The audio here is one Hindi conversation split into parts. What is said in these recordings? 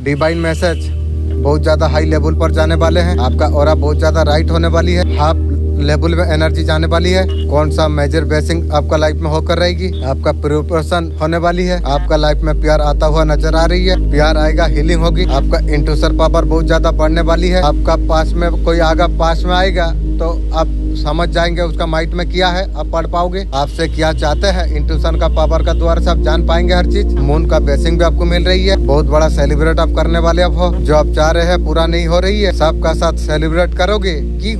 डिवाइन मैसेज बहुत ज्यादा हाई लेवल पर जाने वाले हैं। आपका ऑरा बहुत ज्यादा राइट होने वाली है। आप लेवल में एनर्जी जाने वाली है। कौन सा मेजर ब्लेसिंग आपका लाइफ में होकर रहेगी। आपका प्रिपरेशन होने वाली है। आपका लाइफ में प्यार आता हुआ नजर आ रही है। प्यार आएगा, हीलिंग होगी। आपका इंट्यूशन पावर बहुत ज्यादा बढ़ने वाली है। आपका पास में कोई आगा पास में आएगा तो आप समझ जाएंगे उसका माइंड में क्या है, आप पढ़ पाओगे आपसे क्या चाहते हैं। इंट्यूशन का पावर का द्वारा से आप जान पाएंगे हर चीज। मून का ब्लेसिंग भी आपको मिल रही है। बहुत बड़ा सेलिब्रेट आप करने वाले आप हो। जो आप चाह रहे हैं पूरा नहीं हो रही है, सबका साथ सेलिब्रेट करोगे की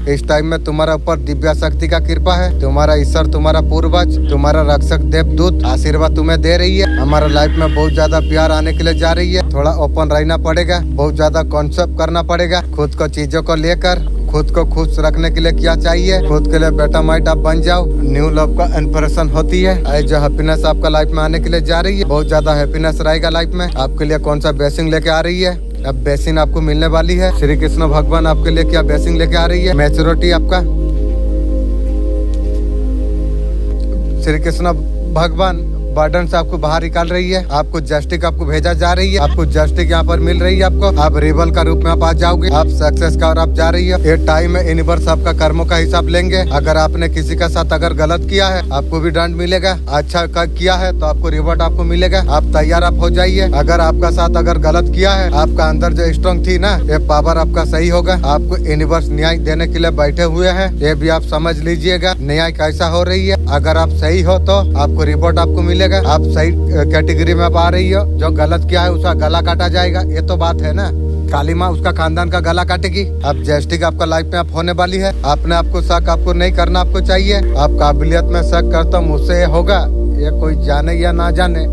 इस टाइम में तुम्हारा ऊपर दिव्या शक्ति का कृपा है। तुम्हारा ईश्वर, तुम्हारा पूर्वज, तुम्हारा रक्षक देवदूत आशीर्वाद तुम्हें दे रही है। हमारा लाइफ में बहुत ज्यादा प्यार आने के लिए जा रही है। थोड़ा ओपन रहना पड़ेगा, बहुत ज्यादा कॉन्सेप्ट करना पड़ेगा। खुद को चीजों को लेकर खुद को खुश रखने के लिए क्या चाहिए, खुद के लिए बेटा माइट आप बन जाओ। न्यू लव का इंप्रेशन होती है। जो हैप्पीनेस आपका लाइफ में आने के लिए जा रही है, बहुत ज्यादा हैप्पीनेस रहेगा लाइफ में। आपके लिए कौन सा ब्लेसिंग लेके आ रही है, अब ब्लेसिंग आपको मिलने वाली है। श्री कृष्ण भगवान आपके लिए क्या ब्लेसिंग लेके आ रही है। मैच्योरिटी आपका श्री कृष्ण भगवान बर्डन से आपको बाहर निकाल रही है। आपको जस्टिस आपको भेजा जा रही है। आपको जस्टिस यहाँ पर मिल रही है। आपको आप रिबल का रूप में आप आ जाओगे। आप सक्सेस का और आप जा रही है। ये टाइम में यूनिवर्स आपका कर्मों का हिसाब लेंगे। अगर आपने किसी के साथ अगर गलत किया है, आपको भी दंड मिलेगा। अच्छा किया है तो आपको रिवॉर्ड आपको मिलेगा। आप तैयार आप हो जाइए। अगर आपका साथ अगर गलत किया है, आपका अंदर जो स्ट्रॉन्ग थी ना, ये पावर आपका सही होगा। आपको यूनिवर्स न्याय देने के लिए बैठे हुए हैं। ये भी आप समझ लीजिएगा न्याय कैसा हो रही है। अगर आप सही हो तो आपको रिवॉर्ड आपको मिलेगा। आप सही कैटेगरी में आप आ रही हो। जो गलत किया है उसका गला काटा जाएगा, ये तो बात है ना। काली माँ उसका खानदान का गला काटेगी। अब जस्टिस आपका लाइफ में आप होने वाली है। आपने आपको शक आपको नहीं करना आपको चाहिए। आप काबिलियत में शक करता हूँ, मुझसे ये होगा। ये कोई जाने या ना जाने,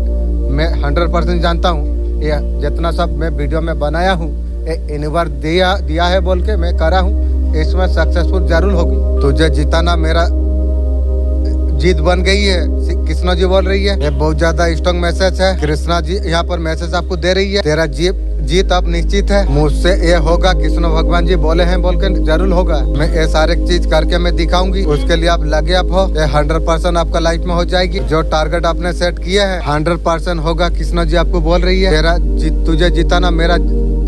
मैं 100% जानता हूँ। ये जितना सब मैं वीडियो में बनाया हूँ, ये यूनिवर्स दिया है बोल के मैं करा हूँ। इसमें सक्सेसफुल जरूर होगी। तुझे जिताना मेरा जीत बन गई है। कृष्णा जी बोल रही है। ये बहुत ज्यादा स्ट्रॉन्ग मैसेज है। कृष्णा जी यहाँ पर मैसेज आपको दे रही है। तेरा जीत अब निश्चित है। मुझसे ये होगा, कृष्ण भगवान जी बोले हैं बोल के जरूर होगा। मैं ये सारे चीज करके मैं दिखाऊंगी। उसके लिए आप लगे आप हो। ये 100% आपका लाइफ में हो जाएगी। जो टारगेट आपने सेट किया है 100% होगा। कृष्णा जी आपको बोल रही है तुझे जिताना मेरा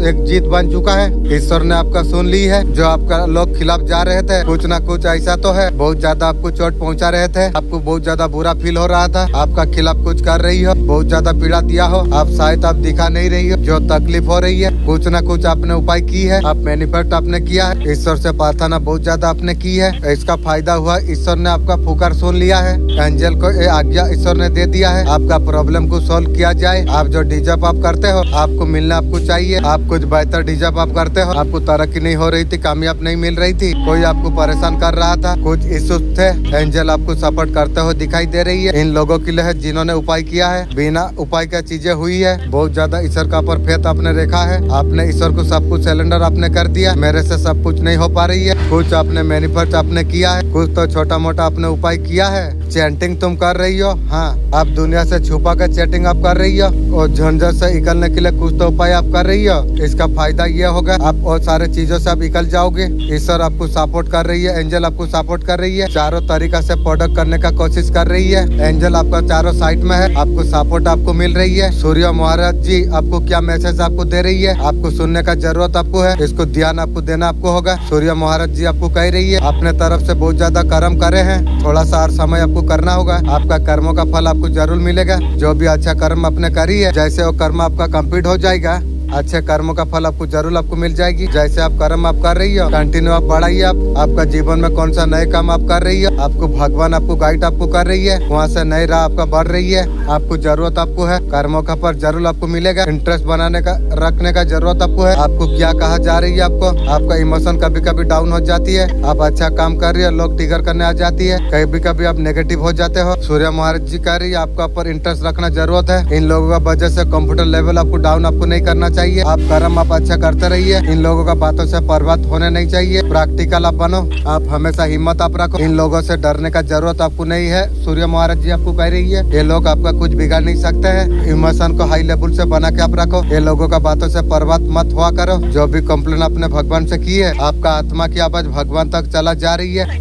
एक जीत बन चुका है। ईश्वर ने आपका सुन ली है। जो आपका लोग खिलाफ जा रहे थे, कुछ ना कुछ ऐसा तो है। बहुत ज्यादा आपको चोट पहुंचा रहे थे। आपको बहुत ज्यादा बुरा फील हो रहा था। आपका खिलाफ कुछ कर रही हो, बहुत ज्यादा पीड़ा दिया हो। आप शायद आप दिखा नहीं रही हो। जो तकलीफ हो रही है, कुछ ना कुछ आपने उपाय की है। आप मैनिफेस्ट आपने किया है। ईश्वर से प्रार्थना बहुत ज्यादा आपने की है। इसका फायदा हुआ। ईश्वर ने आपका पुकार सुन लिया है। एंजल को आज्ञा ईश्वर ने दे दिया है। आपका प्रॉब्लम को सोल्व किया जाए। आप जो डिजर्व आप करते हो, आपको मिलना आपको चाहिए। आप कुछ बेहतर डिजर्व आप करते हो। आपको तरक्की नहीं हो रही थी, कामयाब नहीं मिल रही थी, कोई आपको परेशान कर रहा था, कुछ इश्यूज थे। एंजल आपको सपोर्ट करते हुए दिखाई दे रही है। इन लोगों के लिए है जिन्होंने उपाय किया है। बिना उपाय का चीजें हुई है। बहुत ज्यादा ईश्वर का पर फेथ आपने रखा है। आपने ईश्वर को सब कुछ सिलेंडर आपने कर दिया। मेरे से सब कुछ नहीं हो पा रही है। कुछ आपने मैनिफेस्ट आपने किया है। कुछ तो छोटा मोटा आपने उपाय किया है। चैटिंग तुम कर रही हो। हाँ, आप दुनिया से छुपा कर चैटिंग आप कर रही हो और झंझट से निकलने के लिए कुछ तो उपाय आप कर रही हो। इसका फायदा ये होगा, आप और सारे चीजों से आप निकल जाओगे। ईश्वर आपको सपोर्ट कर रही है। एंजल आपको सपोर्ट कर रही है। चारों तरीका से प्रोडक्ट करने का कोशिश कर रही है। एंजल आपका चारों साइड में है। आपको सपोर्ट आपको मिल रही है। सूर्य महाराज जी आपको क्या मैसेज आपको दे रही है, आपको सुनने का जरूरत आपको है। इसको ध्यान आपको देना आपको होगा। सूर्य महाराज जी आपको कह रही है, अपने तरफ से बहुत ज्यादा कर्म करे हैं। थोड़ा सा और समय आपको करना होगा। आपका कर्मों का फल आपको जरूर मिलेगा। जो भी अच्छा कर्म आपने करी है, जैसे वो कर्म आपका कंप्लीट हो जाएगा, अच्छे कर्मों का फल आपको जरूर आपको मिल जाएगी। जैसे आप कर्म आप कर रही हो, कंटिन्यू आप बढ़ाइए। आपका जीवन में कौन सा नए काम आप कर रही हो, आपको भगवान आपको गाइड आपको कर रही है। वहाँ से नई राह आपका बढ़ रही है। आपको जरूरत आपको है, कर्मों का फल जरूर आपको मिलेगा। इंटरेस्ट बनाने का रखने का जरूरत आपको है। आपको क्या कहा जा रही है, आपको आपका इमोशन कभी कभी डाउन हो जाती है। आप अच्छा काम कर रही है, लोग टिगर करने आ जाती है। कभी कभी आप नेगेटिव हो जाते हो। सूर्य महाराज जी कह रही है, आपका ऊपर इंटरेस्ट रखना जरूरत है। इन लोगों का वजह से कंप्यूटर लेवल आपको डाउन आपको नहीं करना चाहिए। आप कर्म आप अच्छा करते रहिए। इन लोगों का बातों से प्रभावित होने नहीं चाहिए। प्रैक्टिकल आप बनो। आप हमेशा हिम्मत आप रखो। इन लोगों से डरने का जरूरत आपको नहीं है। सूर्य महाराज जी आपको कह रही है, ये लोग आपका कुछ बिगाड़ नहीं सकते हैं। इमोशन को हाई लेवल से बना के आप रखो। ये लोगों का बातों से प्रभावित मत हुआ करो। जो भी कंप्लेन आपने भगवान से की है, आपका आत्मा की आवाज भगवान तक चला जा रही है।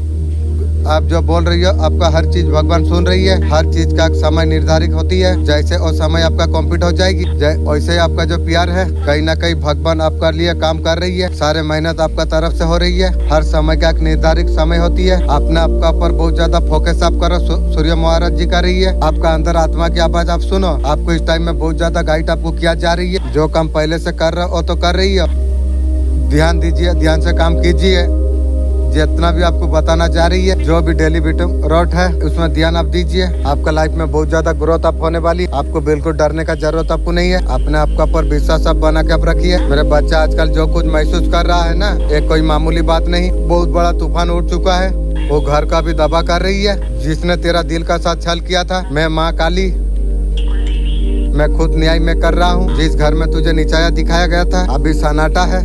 आप जो बोल रही हो आपका हर चीज भगवान सुन रही है। हर चीज का समय निर्धारित होती है, जैसे वो समय आपका कंप्लीट हो जाएगी वैसे आपका जो प्यार है कहीं ना कहीं भगवान आपका लिए काम कर रही है। सारे मेहनत आपका तरफ से हो रही है। हर समय का एक निर्धारित समय होती है। आपने आपका ऊपर बहुत ज्यादा फोकस आप करो। सूर्य महाराज जी कर रही है। आपका अंदर आत्मा की आवाज आप सुनो। आपको इस टाइम में बहुत ज्यादा गाइड आपको किया जा रही है। जो काम पहले से कर रहे हो तो कर रही है। ध्यान दीजिए, ध्यान से काम कीजिए। जितना भी आपको बताना चाह रही है, जो भी डेली रोट है उसमें ध्यान आप दीजिए। आपका लाइफ में बहुत ज्यादा ग्रोथ आप होने वाली। आपको बिल्कुल डरने का जरूरत आपको नहीं है। अपने आपका पर विश्वास आप बना के आप रखिए। मेरे बच्चा आजकल जो कुछ महसूस कर रहा है ना, ये कोई मामूली बात नहीं। बहुत बड़ा तूफान उठ चुका है। वो घर का भी दबा कर रही है। जिसने तेरा दिल का साथ छल किया था, मैं माँ काली, मैं खुद न्याय में कर रहा हूँ। जिस घर में तुझे नीचाया दिखाया गया था, अभी सन्नाटा है,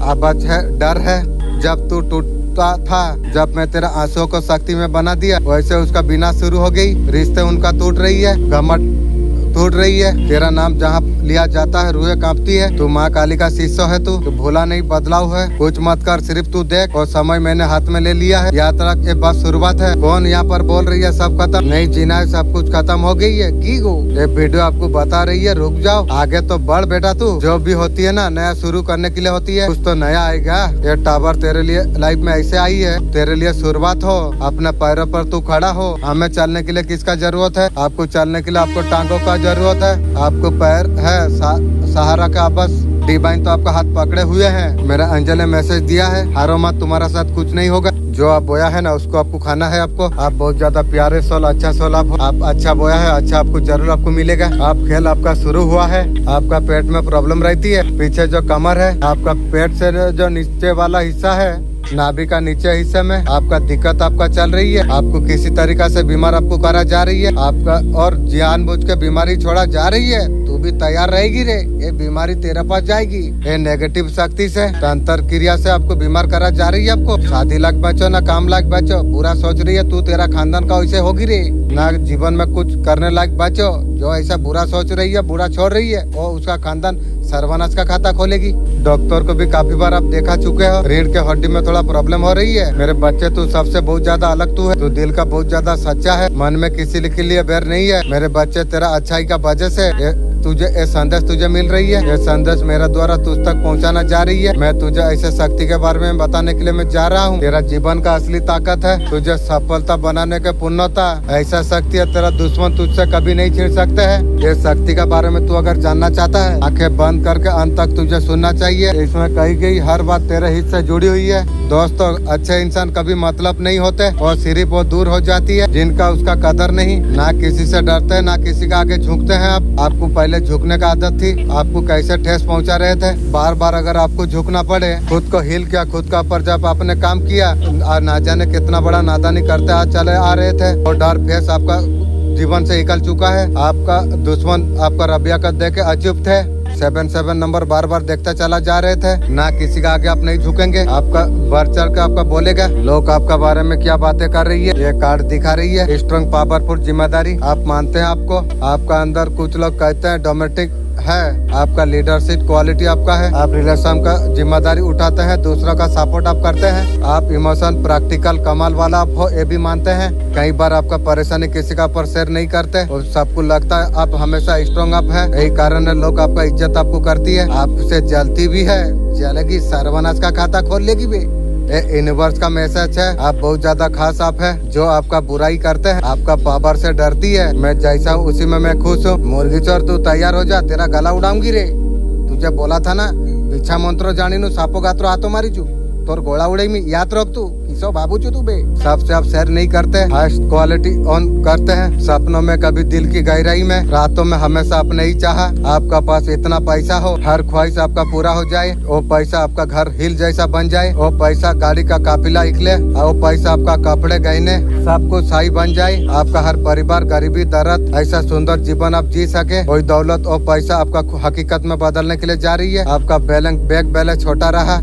अब है डर है। जब तू टूटता था, जब मैं तेरा आंसुओं को शक्ति में बना दिया, वैसे उसका विनाश शुरू हो गई। रिश्ते उनका टूट रही है, घमंड टूट रही है। तेरा नाम जहाँ लिया जाता है रूहें कांपती है। तू माँ काली का शिष्य है। तू भूला नहीं, बदलाव है। कुछ मत कर, सिर्फ तू देख। और समय मैंने हाथ में ले लिया है। यात्रा के बस शुरुआत है। कौन यहाँ पर बोल रही है सब खत्म नहीं जीना है, सब कुछ खत्म हो गई है की गो। ये वीडियो आपको बता रही है रुक जाओ, आगे तो बढ़ बेटा। तू जो भी होती है ना, नया शुरू करने के लिए होती है। कुछ तो नया आएगा। ये टावर तेरे लिए लाइफ में ऐसे आई है, तेरे लिए शुरुआत हो। अपने पैरों पर तू खड़ा हो। हमें चलने के लिए किसका जरूरत है? आपको चलने के लिए आपको टांगों का जरूरत है। आपको पैर है, सहारा का बस डिवाइन तो आपका हाथ पकड़े हुए हैं। मेरा अंजल ने मैसेज दिया है, हारो मत, तुम्हारा साथ कुछ नहीं होगा। जो आप बोया है ना, उसको आपको खाना है। आपको आप बहुत ज्यादा प्यारे सोल, अच्छा सोल आप अच्छा बोया है, अच्छा आपको जरूर आपको मिलेगा। आप खेल आपका शुरू हुआ है। आपका पेट में प्रॉब्लम रहती है, पीछे जो कमर है, आपका पेट से जो नीचे वाला हिस्सा है, नाभि का नीचे हिस्से में आपका दिक्कत आपका चल रही है। आपको किसी तरीका से बीमार आपको करा जा रही है आपका, और जानबूझ के बीमारी छोड़ा जा रही है। तू भी तैयार रहेगी रे, ये बीमारी तेरे पास जाएगी। ये नेगेटिव शक्ति से, तंत्र क्रिया से आपको बीमार करा जा रही है। आपको शादी लाख बचो ना काम लाख बचो, पूरा सोच रही है तू तेरा खानदान का वैसे होगी रे ना। जीवन में कुछ करने लायक बचो। जो ऐसा बुरा सोच रही है, बुरा छोड़ रही है, वो उसका खानदान सर्वनाश का खाता खोलेगी। डॉक्टर को भी काफी बार आप देखा चुके हो, रीढ़ के हड्डी में थोड़ा प्रॉब्लम हो रही है। मेरे बच्चे, तू सबसे बहुत ज्यादा अलग तू है। तू दिल का बहुत ज्यादा सच्चा है, मन में किसी के लिए बैर नहीं है। मेरे बच्चे, तेरा अच्छाई का वजह से तुझे ये संदेश तुझे मिल रही है। ये संदेश मेरा द्वारा तुझ तक पहुंचाना जा रही है। मैं तुझे ऐसे शक्ति के बारे में बताने के लिए मैं जा रहा हूँ। तेरा जीवन का असली ताकत है, तुझे सफलता बनाने के पूर्णता। ऐसा शक्ति है, तेरा दुश्मन तुझसे कभी नहीं छीन सकते है। ये शक्ति के बारे में तू अगर जानना चाहता है, आंखें बंद करके अंत तक तुझे सुनना चाहिए। इसमें कही गई हर बात तेरे हित से जुड़ी हुई है। दोस्तों, अच्छे इंसान कभी मतलब नहीं होते और सिर्फ वो दूर हो जाती है जिनका उसका कदर नहीं। ना किसी से डरते हैं, ना किसी का आगे झुकते हैं। आपको पहले झुकने का आदत थी, आपको कैसे ठेस पहुंचा रहे थे। बार बार अगर आपको झुकना पड़े, खुद को हिल किया, खुद का ऊपर जब आपने काम किया, ना जाने कितना बड़ा नादानी करते आज चले आ रहे थे। और डर फेस आपका जीवन से निकल चुका है। आपका दुश्मन आपका रबिया का देख के अचुप थे। 7 नंबर बार बार देखते चला जा रहे थे। ना किसी का आगे आप नहीं झुकेंगे। आपका बढ़ चढ़ कर आपका बोलेगा। लोग आपका बारे में क्या बातें कर रही है, ये कार्ड दिखा रही है। स्ट्रॉन्ग पावरफुल जिम्मेदारी आप मानते हैं आपको। आपका अंदर कुछ लोग कहते हैं डोमेस्टिक है। आपका लीडरशिप क्वालिटी आपका है। आप रिलेशन का जिम्मेदारी उठाते हैं, दूसरों का सपोर्ट आप करते हैं। आप इमोशन प्रैक्टिकल कमाल वाला आप हो, ये भी मानते हैं। कई बार आपका परेशानी किसी का ऊपर शेयर नहीं करते और सबको लगता है आप हमेशा स्ट्रॉन्ग अप है। यही कारण है लोग आपका इज्जत आपको करती है। आपसे जलती भी है, जलेगी, सर्वनाश का खाता खोल लेगी भी। यूनिवर्स का मैसेज है, आप बहुत ज्यादा खास आप है। जो आपका बुराई करते हैं, आपका पावर से डरती है। मैं जैसा हूँ उसी में मैं खुश हूँ। मुर्गी चोर, तू तैयार हो जा, तेरा गला उड़ाऊंगी रे। तुझे बोला था ना, पीछा मंत्रो जानी नु सापो गात्रो हाथों मारी चू, तोर गोला उड़ाई में याद रख तू। किसो बाबू चू तू बे। सबसे आप शेयर नहीं करते, हाईएस्ट क्वालिटी ऑन करते हैं। सपनों में कभी दिल की गहराई में, रातों में हमेशा अपने ही चाहा। आपका पास इतना पैसा हो, हर ख्वाहिश आपका पूरा हो जाए। वो पैसा आपका घर हिल जैसा बन जाए। वो पैसा गाड़ी का काफिला निकले। वो पैसा आपका कपड़े गहने सब कुछ सही बन जाए। आपका हर परिवार गरीबी दर्द ऐसा सुंदर जीवन आप जी सके। कोई दौलत और पैसा आपका हकीकत में बदलने के लिए जा रही है। आपका बैंक बैलेंस छोटा रहा,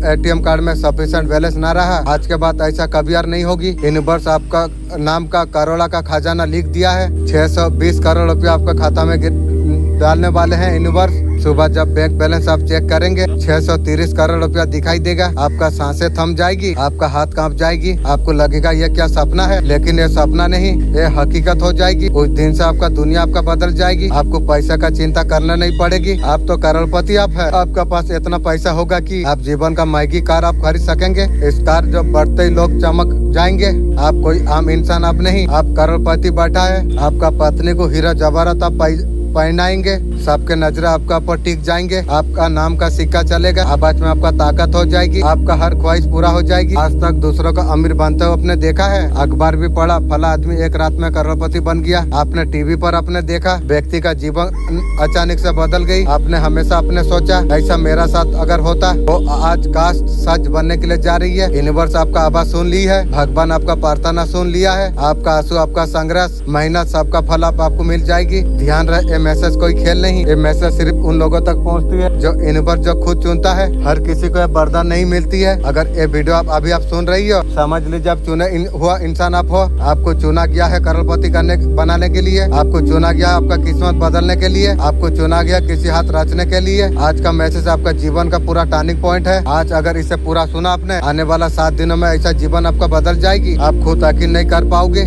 ATM कार्ड में सफिशिएंट बैलेंस न रहा। आज के बाद ऐसा कभी यार नहीं होगी। यूनिवर्स आपका नाम का करोड़ा का खजाना लिख दिया है। 620 करोड़ रुपया आपका खाता में डालने वाले हैं यूनिवर्स। सुबह जब बैंक बैलेंस आप चेक करेंगे 630 करोड़ रुपया दिखाई देगा। आपका सांसें थम जाएगी, आपका हाथ कांप जाएगी, आपको लगेगा ये क्या सपना है, लेकिन ये सपना नहीं, ये हकीकत हो जाएगी। उस दिन से आपका दुनिया आपका बदल जाएगी। आपको पैसा का चिंता करना नहीं पड़ेगी। आप तो करोड़पति आप है। आपका पास इतना पैसा होगा कि आप जीवन का मैगी कार आप खरीद सकेंगे। इस कार जो बढ़ते ही लोग चमक जाएंगे। आप कोई आम इंसान आप नहीं, आप करोड़पति बैठा है। आपका पत्नी को हीरा जवाहरात आप पहनाएंगे, सबके नजर आपका ऊपर टिक जाएंगे। आपका नाम का सिक्का चलेगा, आवाज में आपका ताकत हो जाएगी, आपका हर ख्वाहिश पूरा हो जाएगी। आज तक दूसरों का अमीर बनते हुए आपने देखा है, अखबार भी पढ़ा, फला आदमी एक रात में करोड़पति बन गया। आपने टीवी पर आपने देखा, व्यक्ति का जीवन अचानक से बदल गई। आपने हमेशा आपने सोचा ऐसा मेरा साथ अगर होता तो आज कास्ट सच बनने के लिए जा रही है। यूनिवर्स आपका आवाज सुन ली है, भगवान आपका प्रार्थना सुन लिया है। आपका आंसू, आपका संघर्ष, मेहनत, सबका फल आपको मिल जाएगी। ध्यान रहे, मैसेज कोई खेल नहीं, ये मैसेज सिर्फ उन लोगों तक पहुंचती है जो यूनिवर्स जो खुद चुनता है। हर किसी को वरदान नहीं मिलती है। अगर ये वीडियो आप अभी आप सुन रही हो, समझ लीजिए आप चुने हुआ इंसान आप हो। आपको चुना गया है करोड़पति बनाने के लिए, आपको चुना गया आपका किस्मत बदलने के लिए, आपको चुना गया किसी हाथ रचने के लिए। आज का मैसेज आपका जीवन का पूरा टर्निंग पॉइंट है। आज अगर इसे पूरा सुना आपने, आने वाला 7 दिनों में ऐसा जीवन आपका बदल जाएगी। आप खुद यकीन नहीं कर पाओगे।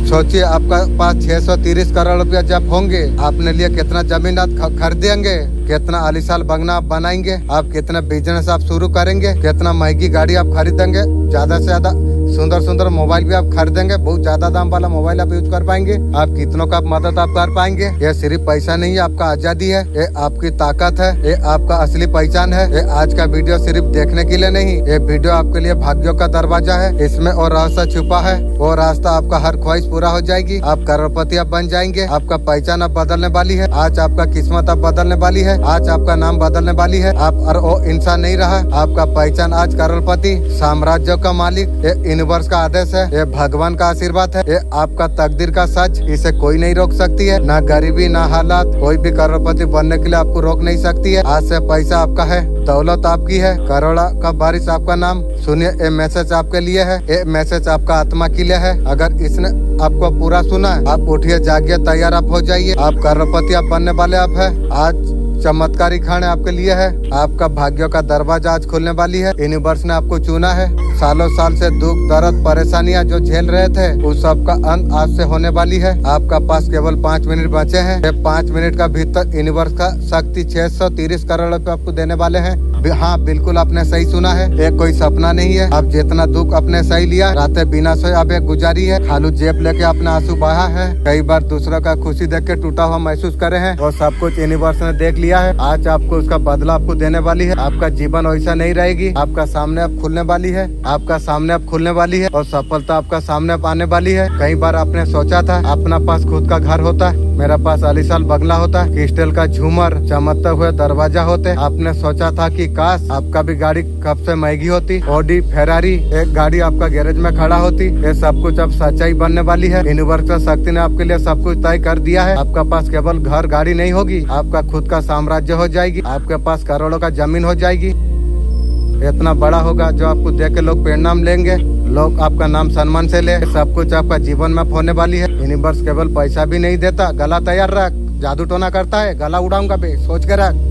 सोचिए आपका पास 630 करोड़ रुपया जब होंगे, आपने लिए कितना जमीन आप खरीदेंगे, कितना आलीशान बंगला आप बनाएंगे, आप कितना बिजनेस आप शुरू करेंगे, कितना महंगी गाड़ी आप खरीदेंगे, ज्यादा से ज्यादा सुंदर सुंदर मोबाइल भी आप खरीदेंगे, बहुत ज्यादा दाम वाला मोबाइल आप यूज कर पाएंगे। आप कितनों का मदद आप कर पाएंगे। ये सिर्फ पैसा नहीं है, आपका आजादी है, ये आपकी ताकत है, ये आपका असली पहचान है। ये आज का वीडियो सिर्फ देखने के लिए नहीं, ये वीडियो आपके लिए भाग्यों का दरवाजा है। इसमें और रास्ता छुपा है, वो रास्ता आपका हर ख्वाहिश पूरा हो जाएगी। आप करोड़पति आप बन जाएंगे। आपका पहचान अब बदलने वाली है। आज आपका किस्मत अब बदलने वाली है। आज आपका नाम बदलने वाली है। आप और वो इंसान नहीं रहा, आपका पहचान आज करोड़पति, साम्राज्यों का मालिक। ये यूनिवर्स का आदेश है, ये भगवान का आशीर्वाद है, ये आपका तकदीर का सच। इसे कोई नहीं रोक सकती है, ना गरीबी ना हालात, कोई भी करोड़पति बनने के लिए आपको रोक नहीं सकती है। आज से पैसा आपका है, दौलत आपकी है, करोड़ा का बारिश आपका नाम। सुनिए, ये मैसेज आपके लिए है, ये मैसेज आपका आत्मा के लिए है। अगर इसने आपको पूरा सुना है, आप उठिए, जागिए, तैयार आप हो जाइए। आप करोड़पति आप बनने वाले आप है। आज चमत्कारी क्षण आपके लिए है। आपका भाग्यों का दरवाजा आज खुलने वाली है। यूनिवर्स ने आपको चुना है। सालों साल से दुख दर्द परेशानियां जो झेल रहे थे, उस सब का अंत आज से होने वाली है। आपका पास केवल 5 मिनट बचे हैं। 5 मिनट का भीतर यूनिवर्स का शक्ति 630 करोड़ रुपए आपको देने वाले हैं। हाँ, बिल्कुल आपने सही सुना है, एक कोई सपना नहीं है। आप जितना दुख अपने सही लिया, रातें बिना सोए आप एक गुजारी है, खालू जेब लेके अपने आंसू बहा है, कई बार दूसरों का खुशी देख के टूटा हुआ महसूस करे हैं, और सब कुछ यूनिवर्स ने देख लिया है। आज आपको उसका बदला आपको देने वाली है। आपका जीवन वैसा नहीं रहेगी। आपका सामने अब खुलने वाली है, आपका सामने अब खुलने वाली है, और सफलता आपका सामने अब आने वाली है। कई बार आपने सोचा था अपना पास खुद का घर होता, मेरा पास आलीशान बंगला होता, क्रिस्टल का झूमर, चमकते हुए दरवाजा होते। आपने सोचा था कि काश आपका भी गाड़ी कब से महंगी होती, ऑडी फेरारी एक गाड़ी आपका गैरेज में खड़ा होती। ये सब कुछ अब सच्चाई बनने वाली है। यूनिवर्स की शक्ति ने आपके लिए सब कुछ तय कर दिया है। आपका पास केवल घर गाड़ी नहीं होगी, आपका खुद का साम्राज्य हो जाएगी। आपके पास करोड़ों का जमीन हो जाएगी, इतना बड़ा होगा जो आपको देख के लोग प्रेरणा लेंगे, लोग आपका नाम सम्मान से ले। सब कुछ आपका जीवन में होने वाली है। यूनिवर्स केवल पैसा भी नहीं देता, गला तैयार रख, जादू टोना करता है, गला उड़ाऊंगा बे, सोच के रख।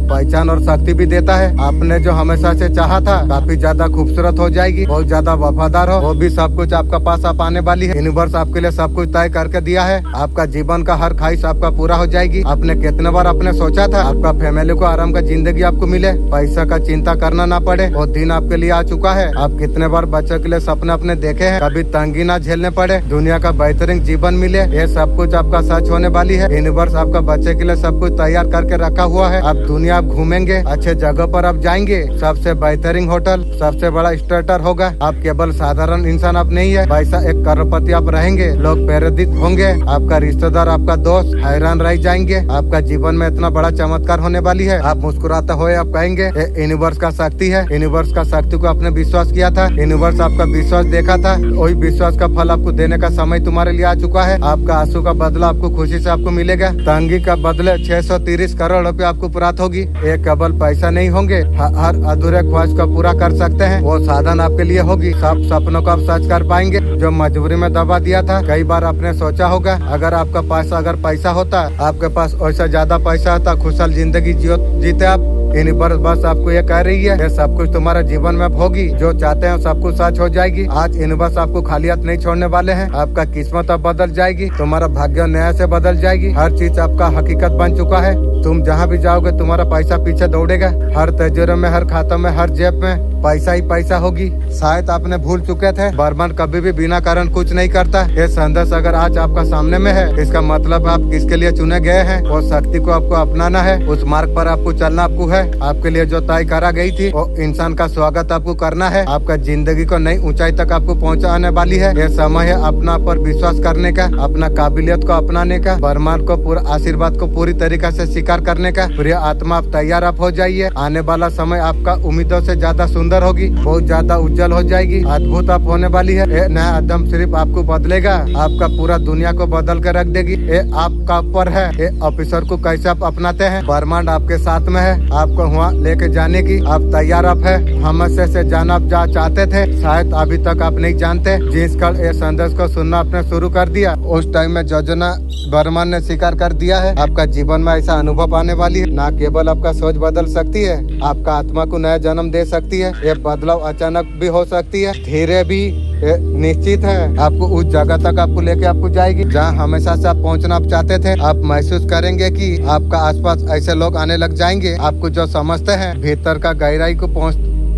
पहचान और शक्ति भी देता है। आपने जो हमेशा से चाहा था, काफी ज्यादा खूबसूरत हो जाएगी, बहुत ज्यादा वफादार हो, वो भी सब कुछ आपका पास आप आने वाली है। यूनिवर्स आपके लिए सब कुछ तय करके दिया है। आपका जीवन का हर ख्वाहिश आपका पूरा हो जाएगी। आपने कितने बार आपने सोचा था आपका फैमिली को आराम का जिंदगी आपको मिले, पैसा का चिंता करना ना पड़े, वो दिन आपके लिए आ चुका है। आप कितने बार बच्चों के लिए सपने अपने देखे हैं, कभी तंगी ना झेलने पड़े, दुनिया का बेहतरीन जीवन मिले, ये सब कुछ आपका सच होने वाली है। यूनिवर्स आपका बच्चे के लिए सब कुछ तैयार करके रखा हुआ है। आप दुनिया आप घूमेंगे, अच्छे जगह पर आप जाएंगे, सबसे बेहतरीन होटल, सबसे बड़ा स्टार्टर होगा। आप केवल साधारण इंसान आप नहीं है, पैसा एक करोड़पति आप रहेंगे। लोग प्रेरित होंगे, आपका रिश्तेदार, आपका दोस्त हैरान रह जाएंगे। आपका जीवन में इतना बड़ा चमत्कार होने वाली है। आप मुस्कुराते हुए आप कहेंगे यूनिवर्स का शक्ति है। यूनिवर्स का शक्ति को आपने विश्वास किया था, यूनिवर्स आपका विश्वास देखा था, वही विश्वास का फल आपको देने का समय तुम्हारे लिए आ चुका है। आपका आंसू का बदला आपको खुशी से आपको मिलेगा। तंगी का बदले 630 करोड़ रुपए आपको प्राप्त होगी। ये केवल पैसा नहीं होंगे, हर अधूरे ख्वाहिश को पूरा कर सकते हैं। वो साधन आपके लिए होगी। सब सपनों को आप सच कर पाएंगे जो मजबूरी में दबा दिया था। कई बार आपने सोचा होगा अगर आपका पास अगर पैसा होता, आपके पास वैसा ज्यादा पैसा होता, खुशहाल जिंदगी जीते आप। यूनिवर्स बस आपको ये कह रही है, ये सब कुछ तुम्हारा जीवन में होगी। जो चाहते हैं सब कुछ सच हो जाएगी। आज यूनिवर्स आपको खाली हाथ नहीं छोड़ने वाले हैं। आपका किस्मत अब बदल जाएगी, तुम्हारा भाग्य नया से बदल जाएगी। हर चीज आपका हकीकत बन चुका है। तुम जहाँ भी जाओगे तुम्हारा पैसा पीछे दौड़ेगा। हर तिजोरी में, हर खाते में, हर जेब में पैसा ही पैसा होगी। शायद आपने भूल चुके थे, ब्रह्मांड कभी भी बिना कारण कुछ नहीं करता। ये संदेश अगर आज आपका सामने में है, इसका मतलब आप किसके लिए चुने गए हैं। वो शक्ति को आपको अपनाना है, उस मार्ग पर आपको चलना आपको है। आपके लिए जो तय करा गई थी वो इंसान का स्वागत आपको करना है। आपका जिंदगी को नई ऊंचाई तक आपको पहुंचाने वाली है। ये समय है अपना पर विश्वास करने का, अपना काबिलियत को अपनाने का, ब्रह्मांड को पूरा आशीर्वाद को पूरी तरीके से स्वीकार करने का। प्रिय आत्मा आप तैयार आप हो जाइए। आने वाला समय आपका उम्मीदों से ज्यादा सुंदर होगी, बहुत ज्यादा उज्जवल हो जाएगी, अद्भुत आप होने वाली है। ये नया कदम सिर्फ आपको बदलेगा, आपका पूरा दुनिया को बदल कर रख देगी। ये आपका ऊपर है। ये ऑफिसर को कैसे आप अपनाते हैं, ब्रह्मांड आपके साथ में है आपको वहाँ लेके जाने की। आप तैयार आप है। हमसे से जाना आप जा चाहते थे, शायद अभी तक आप नहीं जानते। जिस कल ये संदेश को सुनना आपने शुरू कर दिया, उस टाइम में योजना ब्रह्मांड ने स्वीकार कर दिया है। आपका जीवन में ऐसा अनुभव आने वाली है, ना केवल आपका सोच बदल सकती है, आपका आत्मा को नया जन्म दे सकती है। ये बदलाव अचानक भी हो सकती है, धीरे भी निश्चित है। आपको उस जगह तक आपको लेके आपको जाएगी जहाँ हमेशा से आप पहुँचना आप चाहते थे। आप महसूस करेंगे कि आपका आसपास ऐसे लोग आने लग जाएंगे, आपको जो समझते हैं, भीतर का गहराई को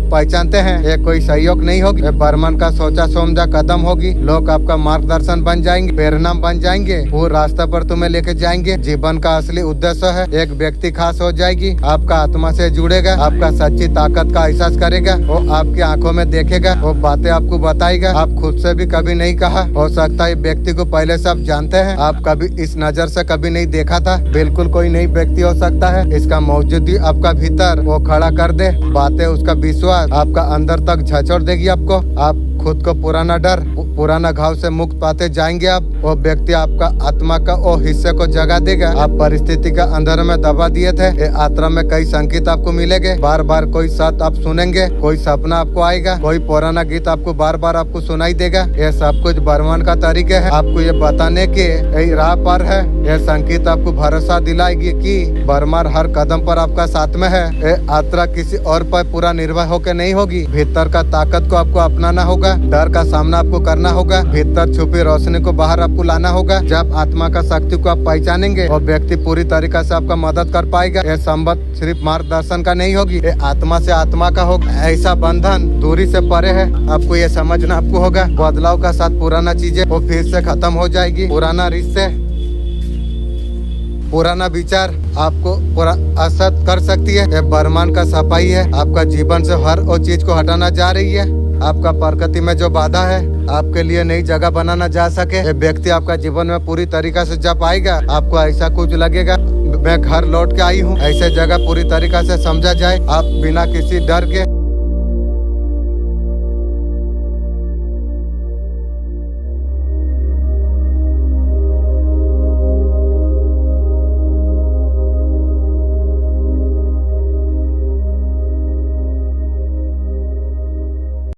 पहचानते हैं। ये कोई सहयोग नहीं होगी, ये ब्रह्मांड का सोचा समझा कदम होगी। लोग आपका मार्गदर्शन बन जाएंगे, प्रेरणा बन जाएंगे, वो रास्ते पर तुम्हें लेके जाएंगे। जीवन का असली उद्देश्य है, एक व्यक्ति खास हो जाएगी, आपका आत्मा से जुड़ेगा, आपका सच्ची ताकत का एहसास करेगा, वो आपकी आंखों में देखेगा, वो बातें आपको बताएगा आप खुद से भी कभी नहीं कहा। हो सकता है व्यक्ति को पहले से आप जानते हैं, आप कभी इस नजर से कभी नहीं देखा था। बिल्कुल कोई नई व्यक्ति हो सकता है, इसका मौजूदगी आपका भीतर वो खड़ा कर दे। बातें उसका विश्वास आपका अंदर तक झचोड़ देगी आपको। आप खुद को पुराना डर, पुराना घाव से मुक्त पाते जाएंगे। आप वो व्यक्ति आपका आत्मा का वो हिस्से को जगा देगा। आप परिस्थिति का अंधेरे में दबा दिए थे। ये यात्रा में कई संकेत आपको मिलेंगे। बार बार कोई सत्य आप सुनेंगे, कोई सपना आपको आएगा, कोई पुराना गीत आपको बार बार आपको सुनाई देगा। ये सब कुछ ब्रह्मांड का तरीके है आपको ये बताने के यही राह पर है। ये संकेत आपको भरोसा दिलाएगी कि ब्रह्मांड हर कदम पर आपका साथ में है। ये यात्रा किसी और पर पूरा निर्भर होकर नहीं होगी। भीतर का ताकत को आपको अपनाना होगा, डर का सामना आपको करना होगा, भीतर छुपी रोशनी को बाहर आपको लाना होगा। जब आत्मा का शक्ति को आप पहचानेंगे और व्यक्ति पूरी तरीके से आपका मदद कर पाएगा। यह संबंध सिर्फ मार्गदर्शन का नहीं होगी, ये आत्मा से आत्मा का होगा। ऐसा बंधन दूरी से परे है, आपको ये समझना आपको होगा। बदलाव का साथ पुराना चीजें वो फिर से खत्म हो जाएगी। पुराना रिश्ते, पुराना विचार आपको पूरा असर कर सकती है। ये ब्रह्मांड का सफाई है, आपका जीवन से हर वो चीज को हटाना जा रही है। आपका प्रकृति में जो बाधा है आपके लिए नई जगह बनाना जा सके। ये व्यक्ति आपका जीवन में पूरी तरीका से जब आएगा, आपको ऐसा कुछ लगेगा मैं घर लौट के आई हूँ। ऐसे जगह पूरी तरीका से समझा जाए, आप बिना किसी डर के